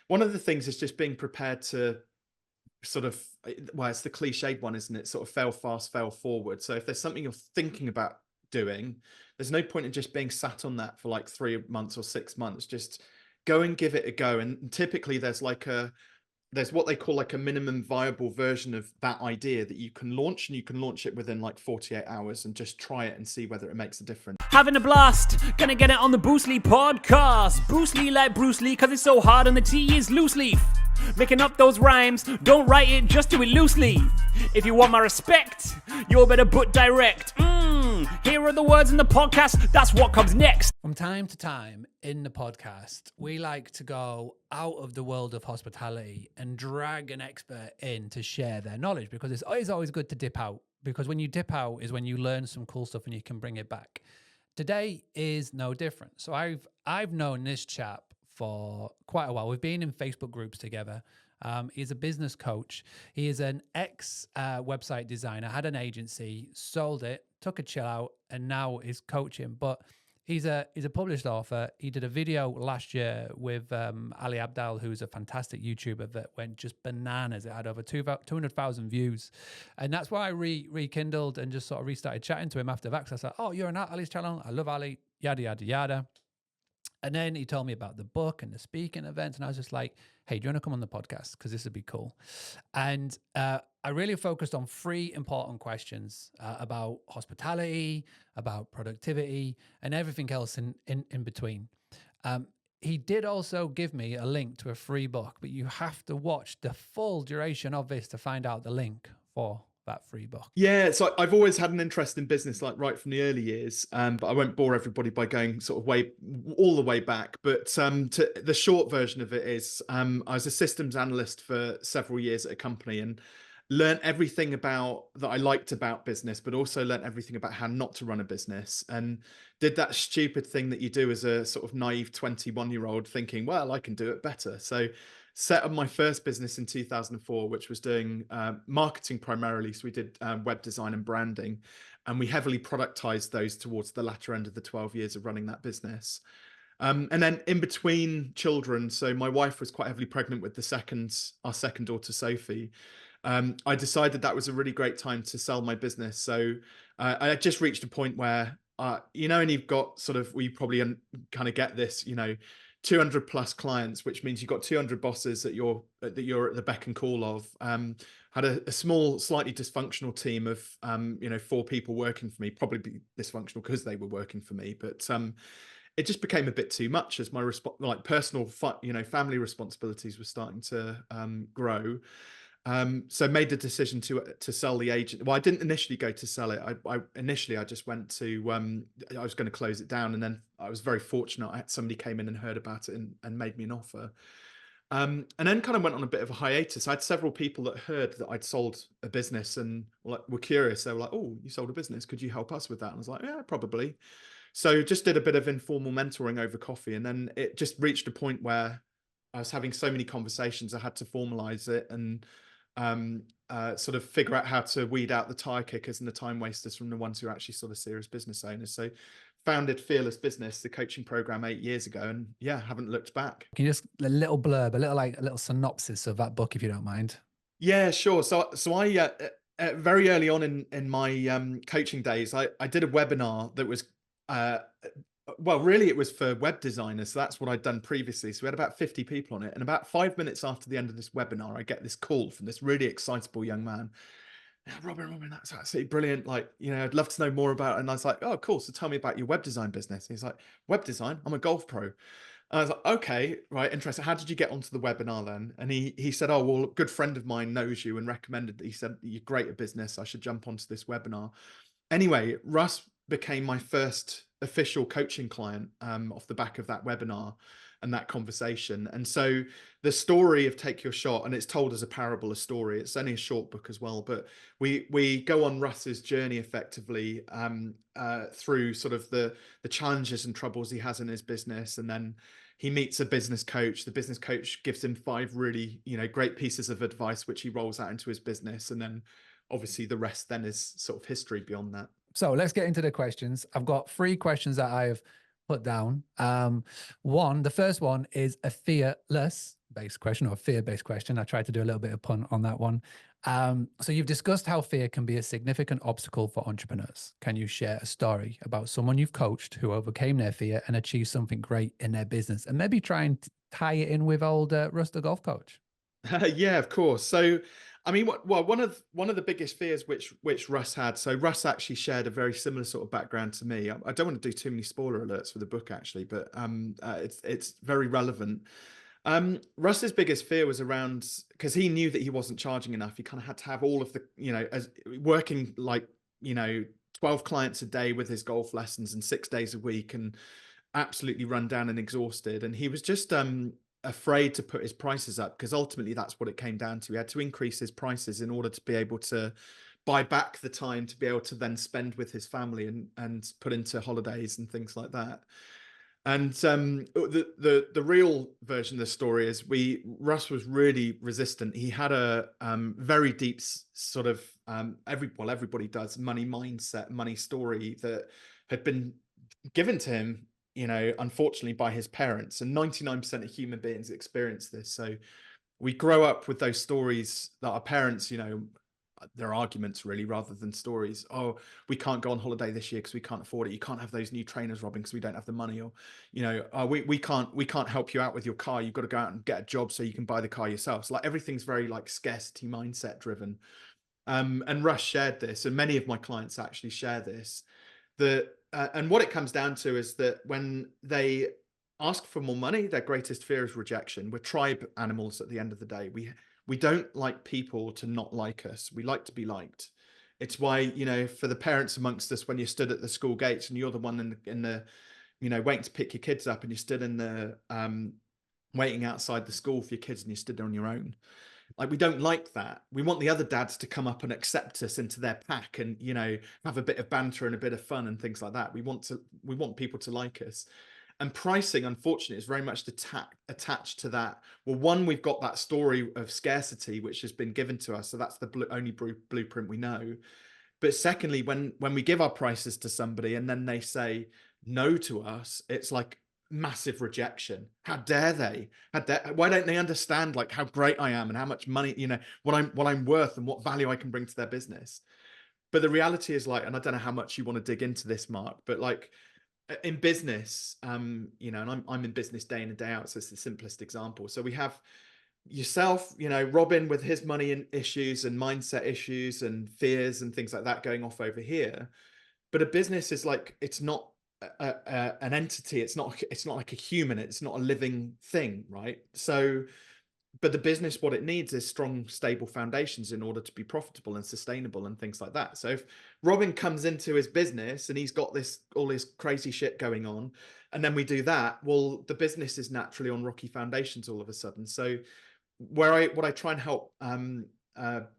one of the things is just being prepared to sort of, well, it's the cliched one, isn't it? Sort of fail fast, fail forward. So if there's something you're thinking about doing, there's no point in just being sat on that for like 3 months or 6 months. Just go and give it a go. And typically there's what they call like a minimum viable version of that idea that you can launch, and you can launch it within like 48 hours and just try it and see whether it makes a difference. Having a blast, gonna get it on the Bruce Lee podcast. Bruce Lee like Bruce Lee, cause it's so hard and the T is loose leaf. Making up those rhymes, don't write it, just do it loosely. If you want my respect, you better put direct. Here are the words in the podcast, that's what comes next. From time to time in the podcast, we like to go out of the world of hospitality and drag an expert in to share their knowledge, because it's always good to dip out, because when you dip out is when you learn some cool stuff and you can bring it back. Today is no different. So I've known this chap for quite a while. We've been in Facebook groups together. He's a business coach. He is an ex-website designer, had an agency, sold it, took a chill out, and now is coaching. But he's a published author. He did a video last year with Ali Abdaal, who's a fantastic YouTuber that went just bananas. It had over 200,000 views. And that's why I rekindled and just sort of restarted chatting to him after that. I said, oh, you're on Ali's channel. I love Ali, yada, yada, yada. And then he told me about the book and the speaking events. And I was just like, hey, do you want to come on the podcast? Because this would be cool. And I really focused on 3 important questions about hospitality, about productivity, and everything else in between. He did also give me a link to a free book, but you have to watch the full duration of this to find out the link for that free book. Yeah, so I've always had an interest in business, like right from the early years, but I won't bore everybody by going sort of all the way back. But the short version of it is, I was a systems analyst for several years at a company and learned everything that I liked about business, but also learned everything about how not to run a business, and did that stupid thing that you do as a sort of naive 21-year-old, thinking, well, I can do it better. So set up my first business in 2004, which was doing marketing primarily. So we did web design and branding, and we heavily productized those towards the latter end of the 12 years of running that business. And then in between children, so my wife was quite heavily pregnant with our second daughter, Sophie. I decided that was a really great time to sell my business. So I had just reached a point where, and you've got sort of, we probably kind of get this, 200 plus clients, which means you've got 200 bosses that you're at the beck and call of. Had a small, slightly dysfunctional team of 4 people working for me, probably dysfunctional because they were working for me, but it just became a bit too much as my personal family responsibilities were starting to grow. So made the decision to sell the agent. Well, I didn't initially go to sell it. Initially I just went to, I was going to close it down, and then I was very fortunate. Somebody came in and heard about it and made me an offer. And then kind of went on a bit of a hiatus. I had several people that heard that I'd sold a business and were curious. They were like, oh, you sold a business. Could you help us with that? And I was like, yeah, probably. So just did a bit of informal mentoring over coffee. And then it just reached a point where I was having so many conversations, I had to formalize it and sort of figure out how to weed out the tire kickers and the time wasters from the ones who are actually sort of serious business owners. So founded Fearless Business, the coaching program, 8 years ago, and yeah, haven't looked back. Can you just a little blurb, a little synopsis of that book, if you don't mind? Yeah, sure. So I very early on in my coaching days, I did a webinar that was well, really it was for web designers. So that's what I'd done previously. So we had about 50 people on it. And about 5 minutes after the end of this webinar, I get this call from this really excitable young man. Yeah, Robin, that's absolutely brilliant. I'd love to know more about it. And I was like, oh, cool. So tell me about your web design business. He's like, web design? I'm a golf pro. And I was like, okay, right, interesting. How did you get onto the webinar then? And he said, oh, well, a good friend of mine knows you and recommended that. He said, you're great at business. I should jump onto this webinar. Anyway, Russ became my first official coaching client off the back of that webinar and that conversation. And so the story of Take Your Shot, and it's told as a parable, a story. It's only a short book as well, but we go on Russ's journey effectively through sort of the challenges and troubles he has in his business, and then he meets a business coach. The business coach gives him 5 really great pieces of advice, which he rolls out into his business, and then obviously the rest then is sort of history beyond that. So let's get into the questions. I've got 3 questions that I've put down. The first one is a fearless based question, or a fear based question. I tried to do a little bit of pun on that one. So you've discussed how fear can be a significant obstacle for entrepreneurs. Can you share a story about someone you've coached who overcame their fear and achieved something great in their business? And maybe try and tie it in with old Russ, the golf coach. Yeah, of course. So, I mean, one of the biggest fears which Russ had. So Russ actually shared a very similar sort of background to me. I don't want to do too many spoiler alerts for the book actually, but it's very relevant. Russ's biggest fear was around, because he knew that he wasn't charging enough. He kind of had to have all of the, as working like 12 clients a day with his golf lessons and 6 days a week, and absolutely run down and exhausted. And he was just afraid to put his prices up, because ultimately that's what it came down to. He had to increase his prices in order to be able to buy back the time to be able to then spend with his family and put into holidays and things like that. And the real version of the story is Russ was really resistant. He had a very deep sort of everybody does money mindset, money story that had been given to him, unfortunately by his parents. And 99% of human beings experience this. So we grow up with those stories that our parents, they're arguments really rather than stories. Oh, we can't go on holiday this year because we can't afford it. You can't have those new trainers, Robin, because we don't have the money. Or, we can't help you out with your car. You've got to go out and get a job so you can buy the car yourself. So like everything's very like scarcity mindset driven. And Russ shared this, and many of my clients actually share this. And what it comes down to is that when they ask for more money, their greatest fear is rejection. We're tribe animals at the end of the day. We don't like people to not like us. We like to be liked. It's why, for the parents amongst us, when you stood at the school gates and you're the one in the waiting to pick your kids up, and you stood in the waiting outside the school for your kids, and you stood there on your own. Like, we don't like that. We want the other dads to come up and accept us into their pack and, have a bit of banter and a bit of fun and things like that. We want people to like us. And pricing, unfortunately, is very much attached to that. Well, one, we've got that story of scarcity, which has been given to us. So that's the only blueprint we know. But secondly, when we give our prices to somebody and then they say no to us, it's like massive rejection. How dare they? Why don't they understand like how great I am and how much money, what I'm worth and what value I can bring to their business? But the reality is, like, and I don't know how much you want to dig into this, Mark, but like in business, and I'm in business day in and day out, so it's the simplest example. So we have yourself, Robin with his money issues and mindset issues and fears and things like that going off over here. But a business is like, it's not an entity. It's not like a human. It's not a living thing, right? So, but the business, what it needs is strong, stable foundations in order to be profitable and sustainable and things like that. So if Robin comes into his business and he's got all this crazy shit going on, and then we do that, well, the business is naturally on rocky foundations all of a sudden. So what I try and help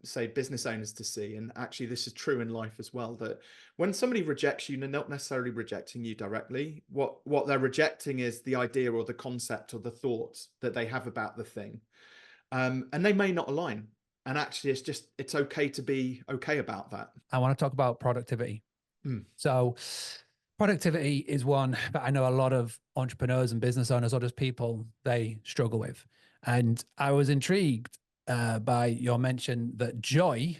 say business owners to see, and actually this is true in life as well, that when somebody rejects you, they're not necessarily rejecting you directly. What they're rejecting is the idea or the concept or the thoughts that they have about the thing. And they may not align. And actually it's okay to be okay about that. I want to talk about productivity. So productivity is one that I know a lot of entrepreneurs and business owners or just people, they struggle with. And I was intrigued by your mention that joy,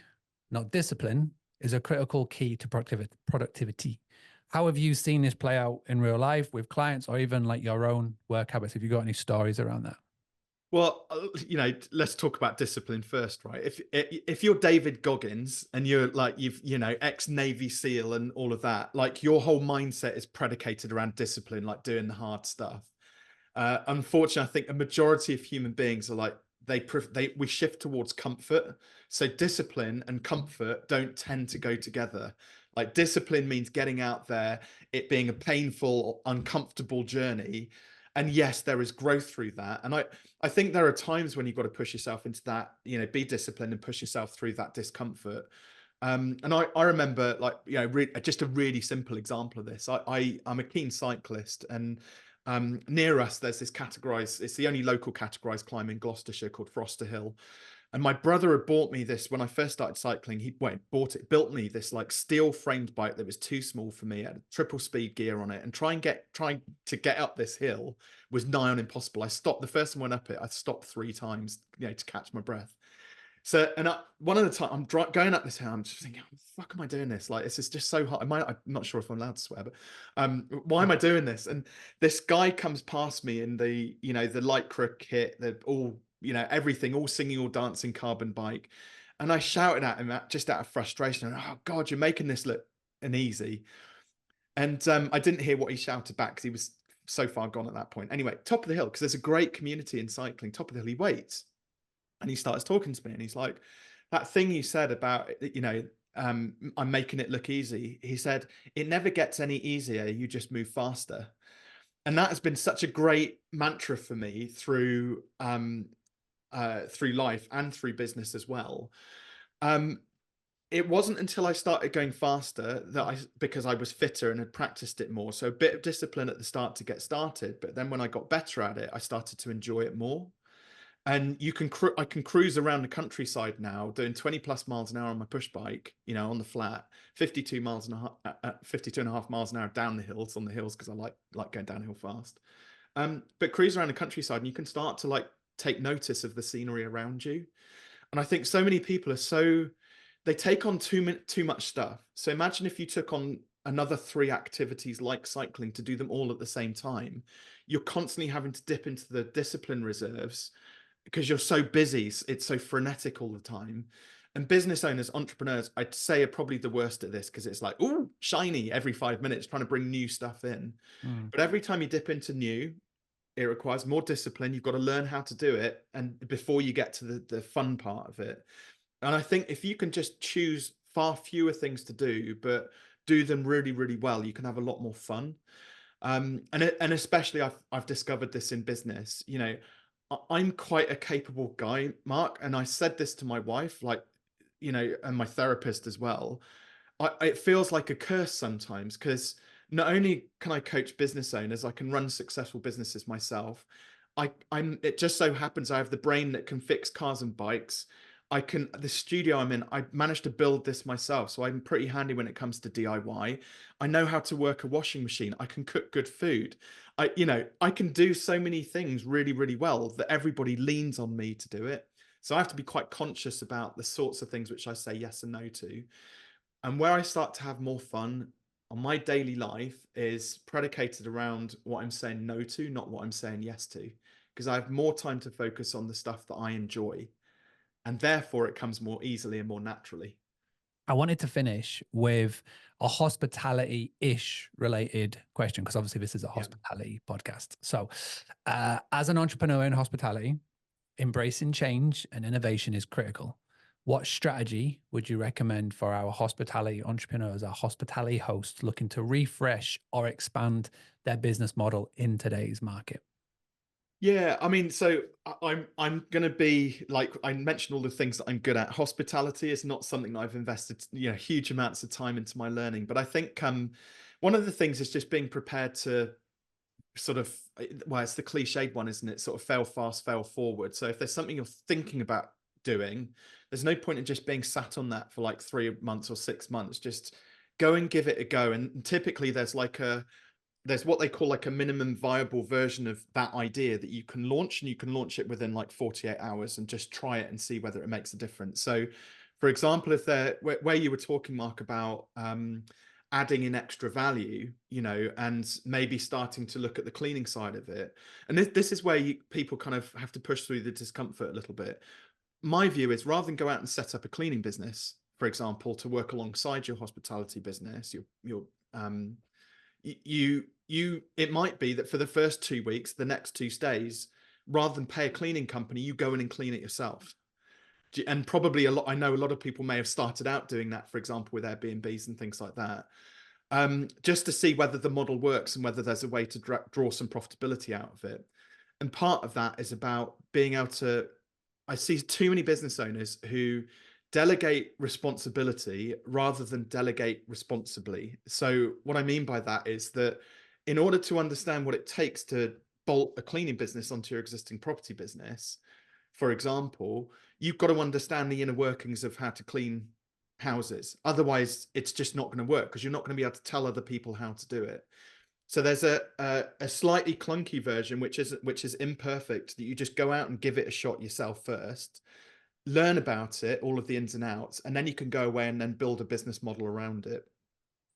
not discipline, is a critical key to productivity. How have you seen this play out in real life with clients, or even like your own work habits? Have you got any stories around that? Well, let's talk about discipline first, right? If you're David Goggins and you're like, ex-Navy SEAL and all of that, like your whole mindset is predicated around discipline, like doing the hard stuff. Unfortunately, I think a majority of human beings are like, we shift towards comfort. So discipline and comfort don't tend to go together. Like, discipline means getting out there, it being a painful, uncomfortable journey. And yes, there is growth through that. And I think there are times when you've got to push yourself into that, be disciplined and push yourself through that discomfort. And I remember, like, just a really simple example of this. I'm a keen cyclist, and near us, there's this categorized, it's the only local categorized climb in Gloucestershire called Froster Hill. And my brother had bought me this when I first started cycling. He built me this like steel framed bike that was too small for me. It had a triple speed gear on it, and trying to get up this hill was nigh on impossible. I stopped the first time I went up it. I stopped 3 times, to catch my breath. So, and one of the time I'm going up this hill, I'm just thinking, how the fuck am I doing this? Like, this is just so hard. I'm not sure if I'm allowed to swear, but why am I doing this? And this guy comes past me in the, the Lycra kit, the all, everything, all singing, all dancing carbon bike. And I shouted at him just out of frustration. Oh God, you're making this look easy. And I didn't hear what he shouted back because he was so far gone at that point. Anyway, top of the hill, because there's a great community in cycling, top of the hill, he waits. And he starts talking to me, and he's like, that thing you said about, I'm making it look easy. He said, it never gets any easier. You just move faster. And that has been such a great mantra for me through life and through business as well. It wasn't until I started going faster because I was fitter and had practiced it more. So a bit of discipline at the start to get started. But then when I got better at it, I started to enjoy it more. And I can cruise around the countryside now doing 20 plus miles an hour on my push bike, on the flat, 52 and a half miles an hour down the hills, on the hills, because I like going downhill fast. But cruise around the countryside and you can start to like take notice of the scenery around you. And I think so many people they take on too much stuff. So imagine if you took on another 3 activities like cycling to do them all at the same time. You're constantly having to dip into the discipline reserves because you're so busy. It's so frenetic all the time. And business owners, entrepreneurs, I'd say, are probably the worst at this, because it's like, oh, shiny every 5 minutes, trying to bring new stuff in. But every time you dip into new, it requires more discipline. You've got to learn how to do it, and before you get to the fun part of it. And I think if you can just choose far fewer things to do, but do them really, really well, you can have a lot more fun. And especially I've discovered this in business. I'm quite a capable guy, Mark, and I said this to my wife, and my therapist as well. It feels like a curse sometimes, because not only can I coach business owners, I can run successful businesses myself. It just so happens I have the brain that can fix cars and bikes. The studio I'm in, I managed to build this myself, so I'm pretty handy when it comes to DIY. I know how to work a washing machine. I can cook good food. I can do so many things really, really well that everybody leans on me to do it. So I have to be quite conscious about the sorts of things which I say yes and no to. And where I start to have more fun on my daily life is predicated around what I'm saying no to, not what I'm saying yes to, because I have more time to focus on the stuff that I enjoy. And therefore, it comes more easily and more naturally. I wanted to finish with a hospitality-ish related question, because obviously this is a hospitality podcast. So as an entrepreneur in hospitality, embracing change and innovation is critical. What strategy would you recommend for our hospitality entrepreneurs, our hospitality hosts looking to refresh or expand their business model in today's market? Yeah, I mean, so I'm going to be like, I mentioned all the things that I'm good at. Hospitality is not something that I've invested, huge amounts of time into my learning. But I think one of the things is just being prepared to sort of, well, it's the cliched one, isn't it? Sort of fail fast, fail forward. So if there's something you're thinking about doing, there's no point in just being sat on that for like 3 months or 6 months. Just go and give it a go. And typically there's what they call like a minimum viable version of that idea that you can launch, and you can launch it within like 48 hours and just try it and see whether it makes a difference. So for example, if where you were talking, Mark, about adding in extra value, and maybe starting to look at the cleaning side of it. And this is where people kind of have to push through the discomfort a little bit. My view is, rather than go out and set up a cleaning business, for example, to work alongside your hospitality business, it might be that for the first 2 weeks, the next 2 stays, rather than pay a cleaning company, you go in and clean it yourself. And probably I know a lot of people may have started out doing that, for example, with Airbnbs and things like that, just to see whether the model works and whether there's a way to draw some profitability out of it. And part of that is about being able to, I see too many business owners who delegate responsibility rather than delegate responsibly. So what I mean by that is that in order to understand what it takes to bolt a cleaning business onto your existing property business, for example, you've got to understand the inner workings of how to clean houses. Otherwise, it's just not going to work, because you're not going to be able to tell other people how to do it. So there's a slightly clunky version, which is imperfect, that you just go out and give it a shot yourself first, learn about it, all of the ins and outs, and then you can go away and then build a business model around it.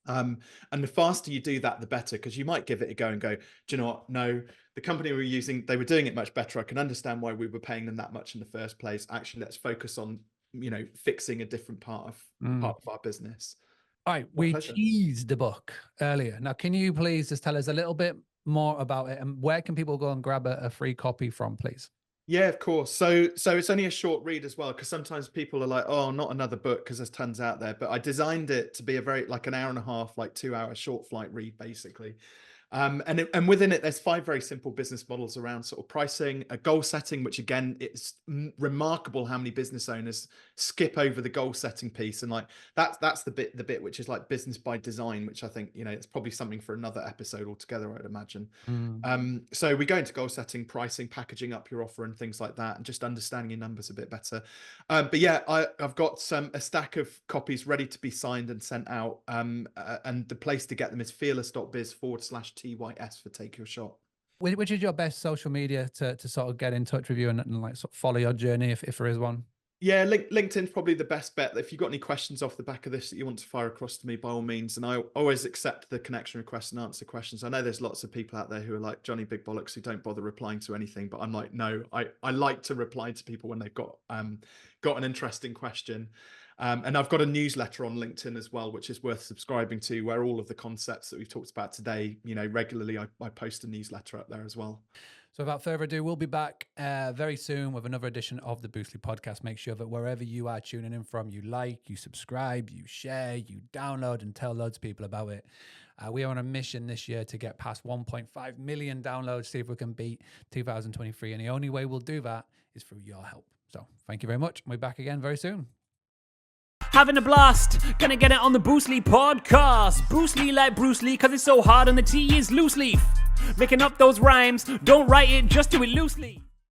And the faster you do that, the better, because you might give it a go and go, do you know what? No, the company we were using, they were doing it much better. I can understand why we were paying them that much in the first place. Actually, let's focus on, fixing a different part of our business. All right, we teased the book earlier. Now, can you please just tell us a little bit more about it, and where can people go and grab a free copy from, please? Yeah, of course. So it's only a short read as well, because sometimes people are like, oh, not another book, because there's tons out there. But I designed it to be a very, like, an hour and a half, like 2-hour short flight read, basically. And within it, there's 5 very simple business models around sort of pricing, a goal setting, which again, it's remarkable how many business owners skip over the goal setting piece. And like, that's the bit which is like business by design, which I think, it's probably something for another episode altogether, I'd imagine. So we go into goal setting, pricing, packaging up your offer and things like that, and just understanding your numbers a bit better. But yeah, I've got a stack of copies ready to be signed and sent out. And the place to get them is fearless.biz/TYS for Take Your Shot. Which is your best social media to sort of get in touch with you and like sort of follow your journey, if there is one? Yeah, LinkedIn's probably the best bet. If you've got any questions off the back of this that you want to fire across to me, by all means. And I always accept the connection requests and answer questions. I know there's lots of people out there who are like Johnny Big Bollocks, who don't bother replying to anything, but I'm like, no, I like to reply to people when they've got an interesting question. And I've got a newsletter on LinkedIn as well, which is worth subscribing to, where all of the concepts that we've talked about today, regularly I post a newsletter up there as well. So without further ado, we'll be back very soon with another edition of the Boostly podcast. Make sure that wherever you are tuning in from, you like, you subscribe, you share, you download, and tell loads of people about it. We are on a mission this year to get past 1.5 million downloads, see if we can beat 2023. And the only way we'll do that is through your help. So thank you very much. We'll be back again very soon. Having a blast, gonna get it on the Boostly podcast. Boostly like Bruce Lee, cause it's so hard and the T is loose leaf. Making up those rhymes, don't write it, just do it loosely.